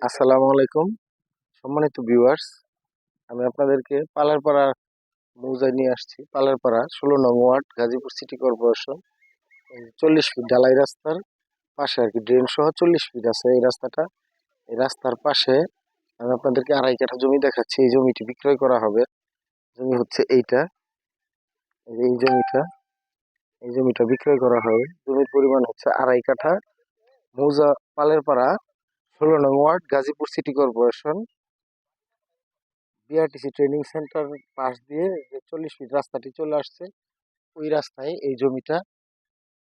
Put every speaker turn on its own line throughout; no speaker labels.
আসসালামু আলাইকুম, সম্মানিত ভিউয়ার্স। আমি আপনাদেরকে পালারপাড়া মৌজায় নিয়ে আসছি। পালারপাড়া ১৬ নং ওয়ার্ড, গাজীপুর সিটি কর্পোরেশন। এই ৪০ ফিট ঢালাই রাস্তার পাশে আর কি, ড্রেন সহ ৪০ ফিট আছে এই রাস্তাটা। এই রাস্তার পাশে আমি আপনাদেরকে ২.৫ কাঠা জমি দেখাচ্ছি। এই জমিটি বিক্রয় করা হবে। জমি হচ্ছে এইটা, এই জমিটা বিক্রয় করা হবে। জমির পরিমাণ হচ্ছে ২.৫ কাঠা। মৌজা পালারপাড়া, ১৬ নং ward, Gazipur city corporation. BRTC training centre পাশ দিয়ে যে ৪০ ফিট রাস্তাটি চলে আসছে, ওই রাস্তায় এই জমিটা।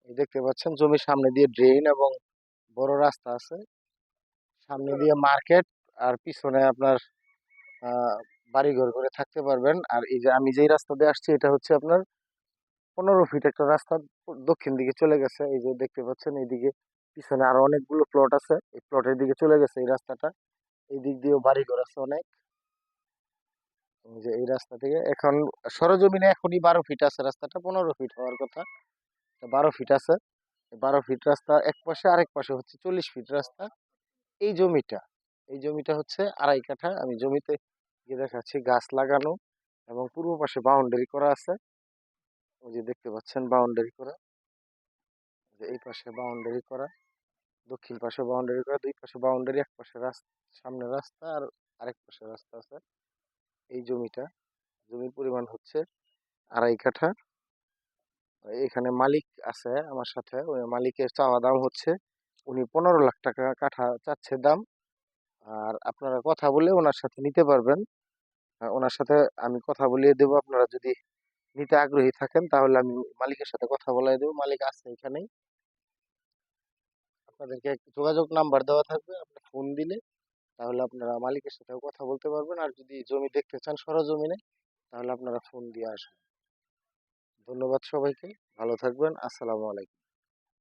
এই দেখতে পাচ্ছেন, জমির সামনে দিয়ে ড্রেন এবং বড় রাস্তা আছে। সামনে দিয়ে মার্কেট, আর পিছনে আপনার বাড়িঘর করে থাকতে পারবেন। আর এই যে আমি যেই রাস্তা দিয়ে আসছি, এটা হচ্ছে আপনার ১৫ ফিট একটা রাস্তা দক্ষিণ দিকে চলে গেছে। এই যে দেখতে পাচ্ছেন, এইদিকে পিছনে আরো অনেকগুলো প্লট আছে, এই প্লটের দিকে চলে গেছে এই রাস্তাটা। এই দিক দিয়েও বাড়িঘর আছে অনেক। এই যে এই রাস্তা থেকে এখন সরজমিনে এখনই ১২ ফিট আছে রাস্তাটা, ১৫ ফিট হওয়ার কথা, ১২ ফিট আছে। ১২ ফিট রাস্তা এক পাশে, আরেক পাশে হচ্ছে ৪০ ফিট রাস্তা। এই জমিটা এই জমিটা হচ্ছে ২.৫ কাঠা। আমি জমিতে গিয়ে দেখাচ্ছি, গাছ লাগানো এবং পূর্ব পাশে বাউন্ডারি করা আছে। ওই যে দেখতে পাচ্ছেন বাউন্ডারি করা, যে এই পাশে বাউন্ডারি করা, দক্ষিণ পাশে বাউন্ডারি করা, দুই পাশে বাউন্ডারি, এক পাশে রাস্তা, সামনে রাস্তা আর আরেক পাশে রাস্তা আছে। এই জমির পরিমাণ হচ্ছে ২.৫ কাঠা। এখানে মালিক আছে আমার সাথে। ওই মালিকের চাওয়া দাম হচ্ছে, উনি ১৫ লাখ টাকা কাঠা চাচ্ছে দাম। আর আপনারা কথা বলে ওনার সাথে নিতে পারবেন। ওনার সাথে আমি কথা বলিয়ে দেবো। আপনারা যদি নিতে আগ্রহী থাকেন, তাহলে আমি মালিকের সাথে কথা বলিয়ে দেবো। মালিক আছে এখানেই। আপনাদেরকে একটা যোগাযোগ নাম্বার দেওয়া থাকবে, আপনি ফোন দিলে তাহলে আপনারা মালিকের সাথেও কথা বলতে পারবেন। আর যদি জমি দেখতে চান সরজমিনে, তাহলে আপনারা ফোন দিয়ে আসবেন। ধন্যবাদ সবাইকে, ভালো থাকবেন। আসসালামু আলাইকুম।